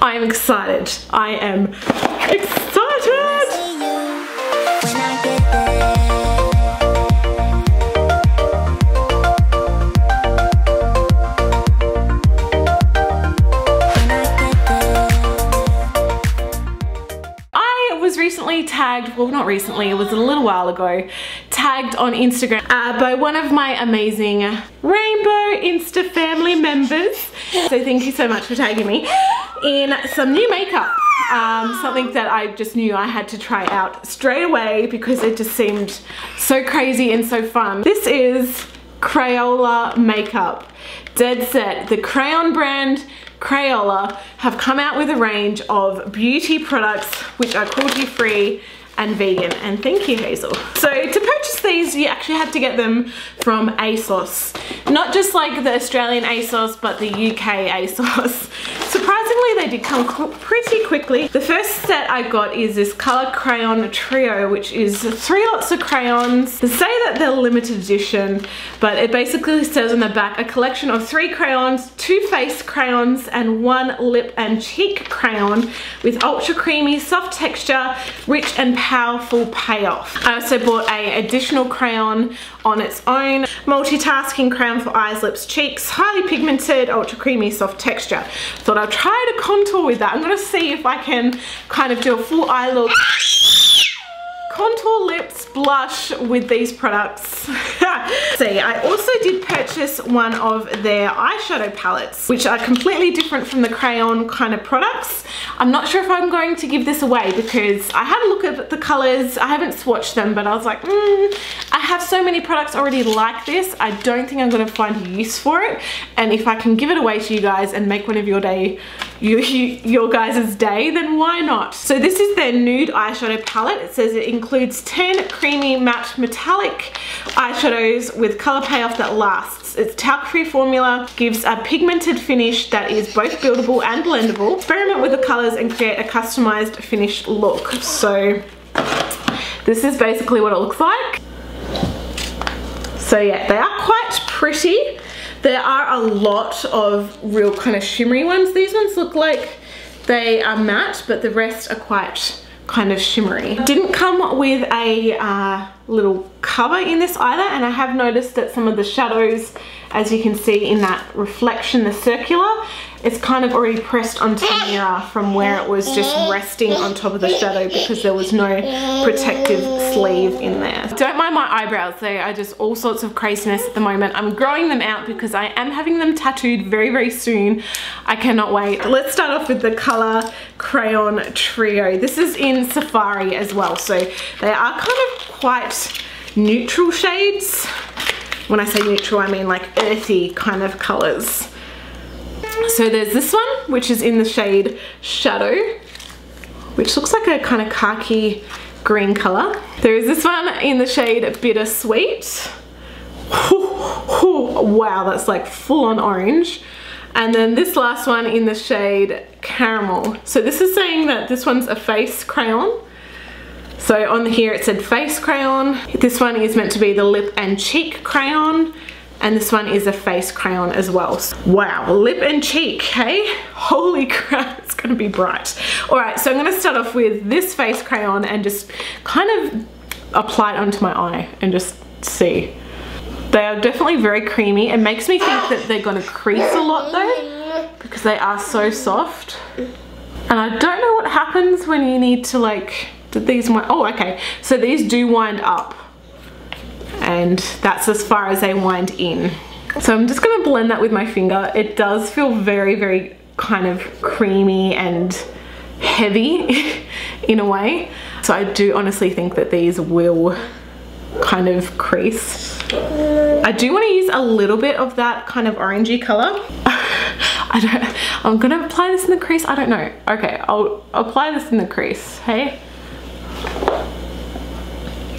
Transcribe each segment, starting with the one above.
I am excited. I am excited! I was recently tagged, well not recently, it was a little while ago, tagged on Instagram by one of my amazing Rainbow Insta family members. So thank you so much for tagging me in some new makeup. Something that I just knew I had to try out straight away because it just seemed so crazy and so fun. This is Crayola makeup. Dead set. The Crayon brand Crayola have come out with a range of beauty products which are cruelty free and vegan, and thank you Hazel. So to purchase these you actually had to get them from ASOS. Not just like the Australian ASOS but the UK ASOS. Surprisingly they did come pretty quickly. The first set I got is this Color Crayon Trio, which is 3 lots of crayons. They say that they're limited edition, but it basically says on the back a collection of 3 crayons, 2 face crayons and 1 lip and cheek crayon with ultra creamy soft texture, rich and powerful payoff. I also bought an additional crayon on its own, multitasking crayon for eyes, lips, cheeks, highly pigmented, ultra creamy soft texture. Thought I'll try to contour with that. I'm gonna see if I can kind of do a full eye look, contour lips, blush with these products. See, I also did purchase one of their eyeshadow palettes, which are completely different from the crayon kind of products. I'm not sure if I'm going to give this away because I had a look at the colors. I haven't swatched them, but I was like, I have so many products already like this. I don't think I'm going to find use for it. And if I can give it away to you guys and make one of your day, your guys' day, then why not? So this is their Nude eyeshadow palette. It says it includes 10 creamy matte metallic eyeshadows with color payoff that lasts. Its talc-free formula gives a pigmented finish that is both buildable and blendable. Experiment with the colors and create a customized finished look. So this is basically what it looks like. So yeah, they are quite pretty. There are a lot of real kind of shimmery ones. These ones look like they are matte, but the rest are quite kind of shimmery. Didn't come with a little cover in this either, and I have noticed that some of the shadows, as you can see in that reflection, the circular, it's kind of already pressed onto the mirror from where it was just resting on top of the shadow because there was no protective sleeve in there. Don't mind my eyebrows, they are just all sorts of craziness at the moment. I'm growing them out because I am having them tattooed very, very soon. I cannot wait. Let's start off with the Color Crayon Trio. This is in Safari as well, so they are kind of quite neutral shades. When I say neutral, I mean like earthy kind of colors. So there's this one, which is in the shade Shadow, which looks like a kind of khaki green color. There is this one in the shade Bittersweet. Wow, that's like full on orange. And then this last one in the shade Caramel. So this is saying that this one's a face crayon. So on here it said face crayon. This one is meant to be the lip and cheek crayon. And this one is a face crayon as well. Wow, lip and cheek, hey? Holy crap, it's gonna be bright. All right, so I'm gonna start off with this face crayon and just kind of apply it onto my eye and just see. They are definitely very creamy. It makes me think that they're gonna crease a lot though, because they are so soft. And I don't know what happens when you need to like, did these wind? Oh, okay, so these do wind up. And that's as far as they wind in. So I'm just gonna blend that with my finger. It does feel very, very kind of creamy and heavy in a way. So I do honestly think that these will kind of crease. I do want to use a little bit of that kind of orangey color. I'm gonna apply this in the crease. I don't know. Okay, I'll apply this in the crease, hey?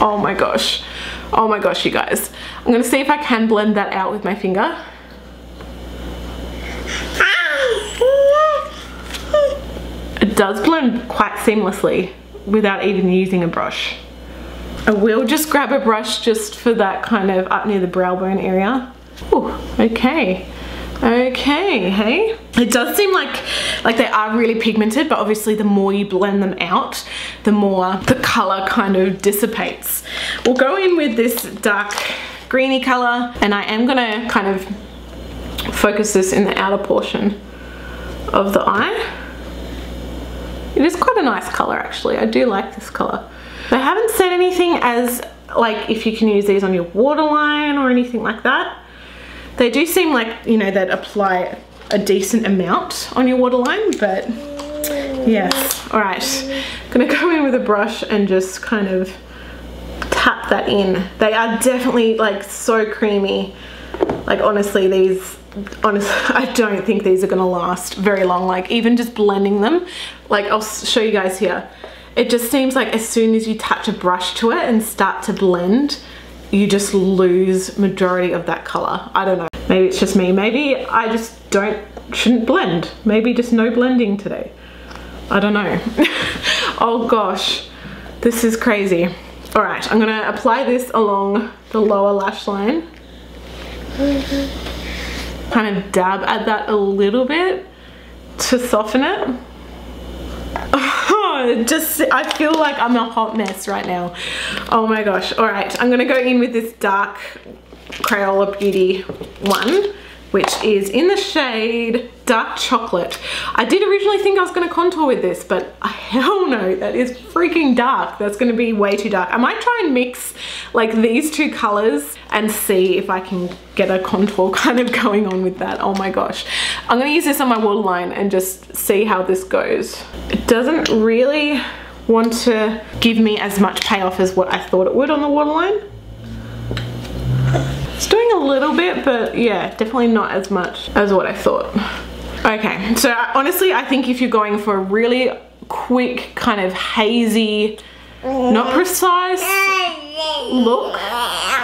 Oh my gosh. Oh my gosh, you guys. I'm gonna see if I can blend that out with my finger. It does blend quite seamlessly without even using a brush. I will just grab a brush just for that kind of up near the brow bone area. Ooh, okay. Okay, hey? It does seem like they are really pigmented, but obviously the more you blend them out, the more the color kind of dissipates. We'll go in with this dark greeny color, and I am gonna kind of focus this in the outer portion of the eye. It is quite a nice color actually. I do like this color. They haven't said anything as like if you can use these on your waterline or anything like that. They do seem like, you know, they'd apply a decent amount on your waterline, but yes. All right, gonna go in with a brush and just kind of tap that in. They are definitely like so creamy. Like honestly, I don't think these are gonna last very long. Like even just blending them, like I'll show you guys here. It just seems like as soon as you touch a brush to it and start to blend, you just lose majority of that color. I don't know. Maybe it's just me. Maybe I just shouldn't blend. Maybe just no blending today. I don't know. Oh gosh, this is crazy. All right, I'm gonna apply this along the lower lash line. Kind of dab at that a little bit to soften it. Oh, I feel like I'm a hot mess right now. Oh my gosh. All right, I'm gonna go in with this dark Crayola Beauty one, which is in the shade Dark Chocolate. I did originally think I was gonna contour with this, but hell no, that is freaking dark. That's gonna be way too dark. I might try and mix like these two colors and see if I can get a contour kind of going on with that. Oh my gosh. I'm gonna use this on my waterline and just see how this goes. It doesn't really want to give me as much payoff as what I thought it would on the waterline. It's doing a little bit, but yeah, definitely not as much as what I thought. Okay, so honestly, I think if you're going for a really quick, kind of hazy, not precise look,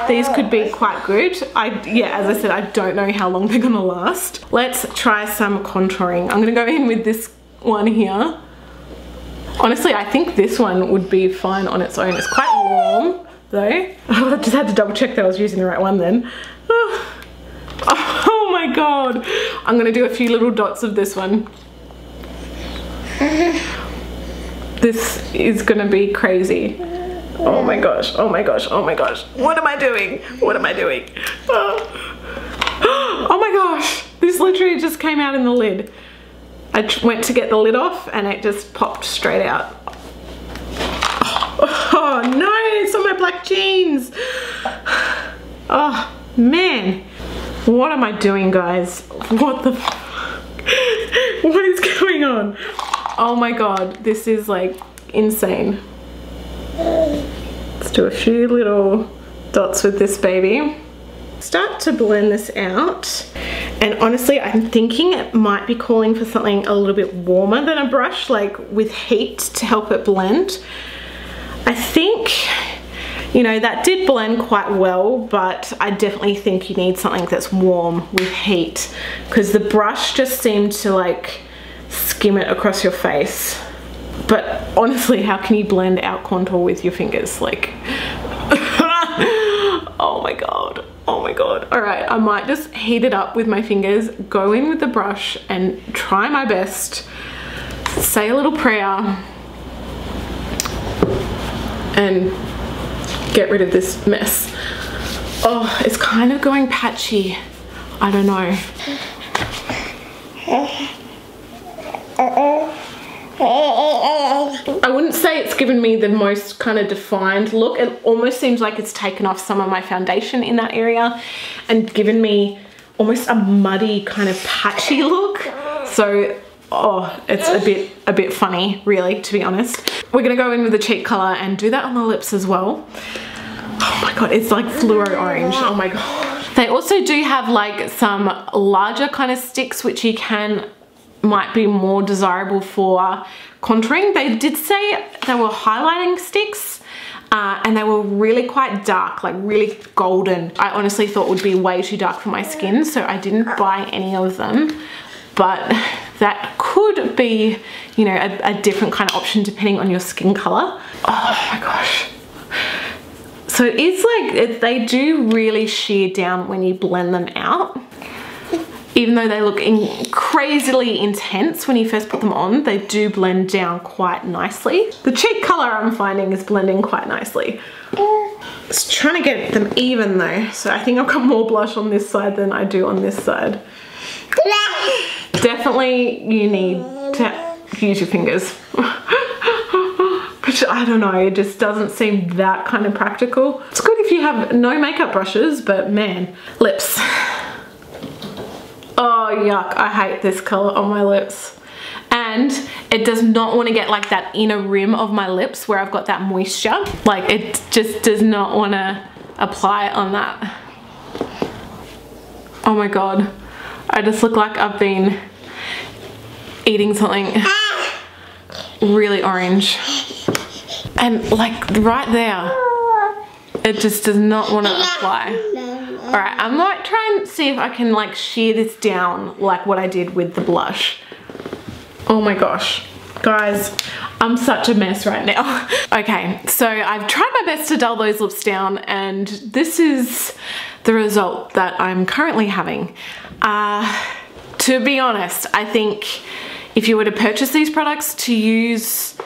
these could be quite good. Yeah, as I said, I don't know how long they're gonna last. Let's try some contouring. I'm gonna go in with this one here. Honestly, I think this one would be fine on its own. It's quite warm though. I just had to double check that I was using the right one then. Oh my god. I'm gonna do a few little dots of this one. This is gonna be crazy. Oh my gosh, oh my gosh, oh my gosh. What am I doing? What am I doing? Oh my gosh, this literally just came out in the lid. I went to get the lid off and it just popped straight out. Oh no, it's on my black jeans. Oh man, what am I doing, guys? What the what is going on? Oh my god, this is like insane. Let's do a few little dots with this baby. Start to blend this out, and honestly I'm thinking it might be calling for something a little bit warmer than a brush, like with heat to help it blend. I think, you know, that did blend quite well, but I definitely think you need something that's warm with heat, because the brush just seemed to like skim it across your face. But honestly, how can you blend out contour with your fingers? Like, oh my god, oh my god. All right, I might just heat it up with my fingers, go in with the brush and try my best, say a little prayer, and get rid of this mess. Oh, it's kind of going patchy. I don't know. I wouldn't say it's given me the most kind of defined look. It almost seems like it's taken off some of my foundation in that area and given me almost a muddy kind of patchy look. So, oh, it's a bit funny, really, to be honest. We're gonna go in with the cheek color and do that on the lips as well. Oh my god, it's like fluoro orange. Oh my god. They also do have like some larger kind of sticks which you might be more desirable for contouring. They did say they were highlighting sticks and they were really quite dark, like really golden. I honestly thought would be way too dark for my skin, so I didn't buy any of them. But that could be, you know, a different kind of option depending on your skin color. Oh my gosh. So it's like, they do really shear down when you blend them out. Even though they look crazily intense when you first put them on, they do blend down quite nicely. The cheek color I'm finding is blending quite nicely. Just trying to get them even though. So I think I've got more blush on this side than I do on this side. Definitely you need to use your fingers. Which I don't know, it just doesn't seem that kind of practical. It's good if you have no makeup brushes, but man. Lips. Oh yuck, I hate this color on my lips. And it does not want to get like that inner rim of my lips where I've got that moisture. Like it just does not want to apply on that. Oh my god, I just look like I've been eating something really orange. And like right there, it just does not want to apply. Alright, I might try and see if I can like shear this down like what I did with the blush. Oh my gosh, guys, I'm such a mess right now. Okay, so I've tried my best to dull those lips down and this is the result that I'm currently having. To be honest, I think if you were to purchase these products to use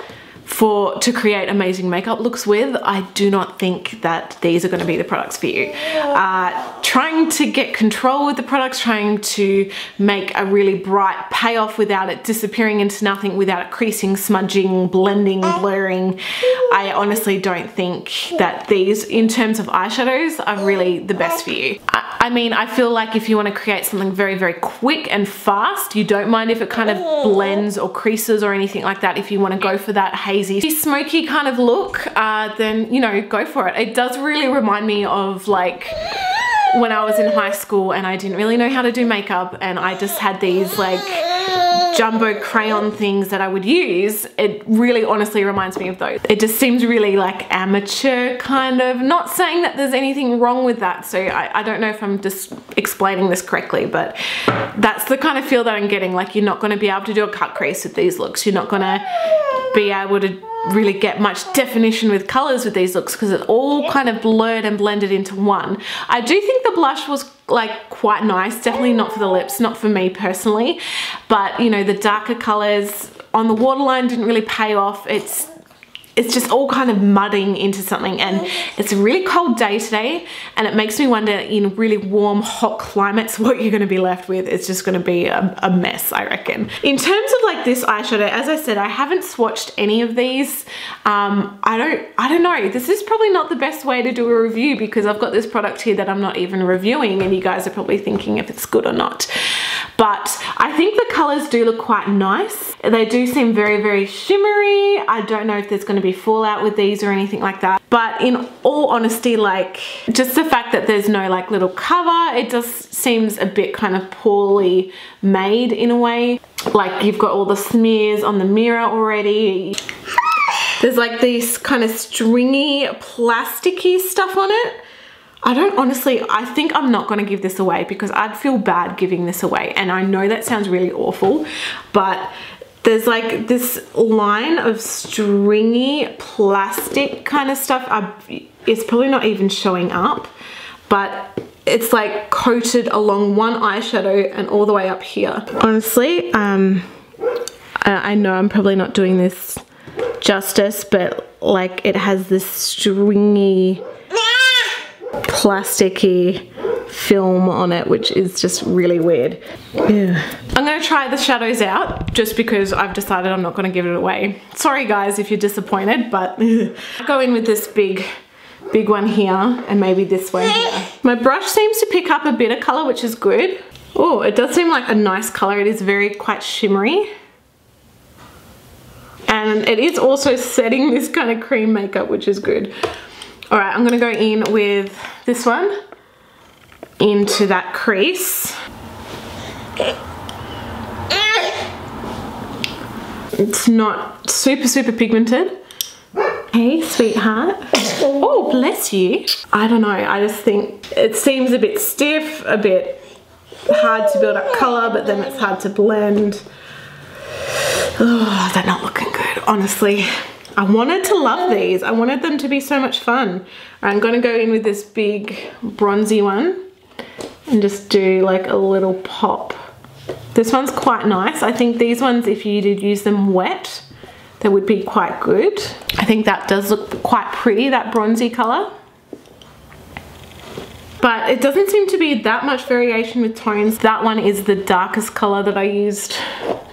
to create amazing makeup looks with, I do not think that these are going to be the products for you. Trying to get control with the products, trying to make a really bright payoff without it disappearing into nothing, without it creasing, smudging, blending, blurring, I honestly don't think that these, in terms of eyeshadows, are really the best for you. I mean, I feel like if you want to create something very, very quick and fast, you don't mind if it kind of blends or creases or anything like that. If you want to go for that hazy, smoky kind of look, then, you know, go for it. It does really remind me of like when I was in high school and I didn't really know how to do makeup and I just had these like jumbo crayon things that I would use. It really honestly reminds me of those. It just seems really like amateur kind of, not saying that there's anything wrong with that, so I don't know if I'm just explaining this correctly, but that's the kind of feel that I'm getting. Like you're not going to be able to do a cut crease with these looks, you're not going to be able to really get much definition with colors with these looks because it's all kind of blurred and blended into one. I do think the blush was like quite nice, definitely not for the lips, not for me personally, but you know, the darker colors on the waterline didn't really pay off. It's just all kind of mudding into something, and it's a really cold day today and it makes me wonder in really warm hot climates what you're going to be left with. It's just going to be a mess, I reckon. In terms of like this eyeshadow, as I said, I haven't swatched any of these. I don't know, this is probably not the best way to do a review because I've got this product here that I'm not even reviewing and you guys are probably thinking if it's good or not. But I think the colors do look quite nice. They do seem very, very shimmery. I don't know if there's going to be fallout with these or anything like that. But in all honesty, like just the fact that there's no like little cover, it just seems a bit kind of poorly made in a way. Like you've got all the smears on the mirror already. There's like these kind of stringy, plasticky stuff on it. I think I'm not going to give this away because I'd feel bad giving this away. And I know that sounds really awful, but there's like this line of stringy plastic kind of stuff. It's probably not even showing up, but it's like coated along one eyeshadow and all the way up here. Honestly, I know I'm probably not doing this justice, but like it has this stringy plasticky film on it, which is just really weird. Yeah. I'm gonna try the shadows out just because I've decided I'm not gonna give it away. Sorry guys if you're disappointed, but I'll go in with this big one here and maybe this one here. My brush seems to pick up a bit of color, which is good. Oh, it does seem like a nice color. It is very quite shimmery. And it is also setting this kind of cream makeup, which is good. All right, I'm gonna go in with this one into that crease. It's not super pigmented. Hey, sweetheart. Oh, bless you. I don't know, I just think it seems a bit stiff, a bit hard to build up color, but then it's hard to blend. Oh, they're not looking good, honestly. I wanted to love these. I wanted them to be so much fun. I'm gonna go in with this big bronzy one and just do like a little pop This one's quite nice. I think these ones, if you did use them wet, they would be quite good. I think that does look quite pretty, that bronzy colour. But it doesn't seem to be that much variation with tones. That one is the darkest colour that I used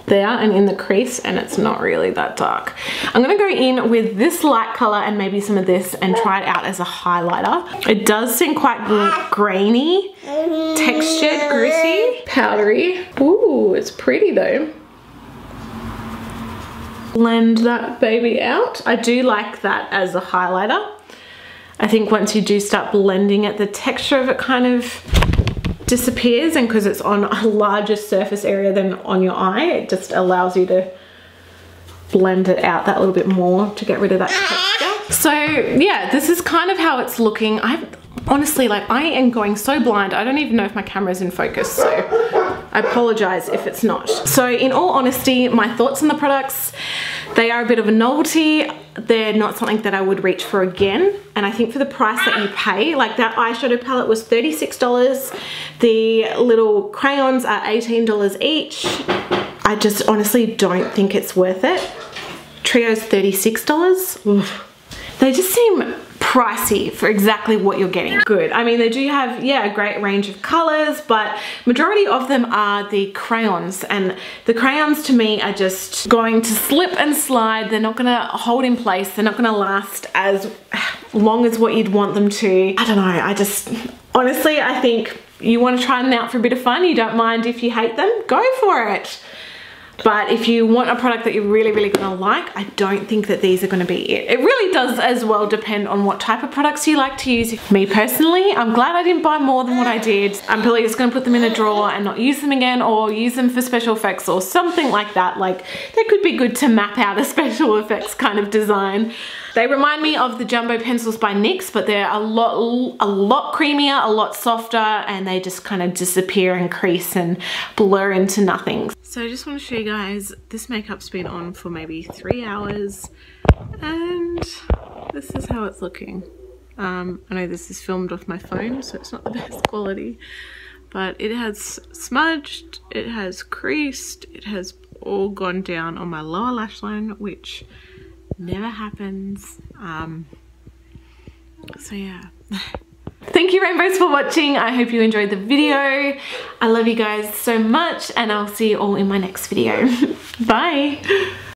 there and in the crease, and it's not really that dark. I'm gonna go in with this light colour and maybe some of this and try it out as a highlighter. It does seem quite grainy, textured, gritty, powdery. Ooh, it's pretty though. Blend that baby out. I do like that as a highlighter. I think once you do start blending it, the texture of it kind of disappears, and because it's on a larger surface area than on your eye, it just allows you to blend it out that little bit more to get rid of that texture. So yeah, this is kind of how it's looking. Honestly, like, I am going so blind, I don't even know if my camera's in focus, so I apologize if it's not. So in all honesty, my thoughts on the products, they are a bit of a novelty. They're not something that I would reach for again. And I think for the price that you pay, like that eyeshadow palette was $36. The little crayons are $18 each. I just honestly don't think it's worth it. Trio's $36. Oof. They just seem pricey for exactly what you're getting. Good. I mean, they do have, yeah, a great range of colors, but majority of them are the crayons, and the crayons to me are just going to slip and slide. They're not gonna hold in place. They're not gonna last as long as what you'd want them to. I don't know. Honestly, I think you want to try them out for a bit of fun. You don't mind if you hate them, go for it. But if you want a product that you're really, really gonna like, I don't think that these are gonna be it. It really does as well depend on what type of products you like to use. Me personally, I'm glad I didn't buy more than what I did. I'm probably just gonna put them in a drawer and not use them again, or use them for special effects or something like that. Like, they could be good to map out a special effects kind of design. They remind me of the Jumbo pencils by NYX, but they're a lot creamier, a lot softer, and they just kind of disappear and crease and blur into nothing. So I just want to show you guys, this makeup's been on for maybe 3 hours, and this is how it's looking. I know this is filmed off my phone, so it's not the best quality, but it has smudged, it has creased, it has all gone down on my lower lash line, which never happens. So yeah. Thank you, rainbows, for watching. I hope you enjoyed the video. I love you guys so much, and I'll see you all in my next video. Bye.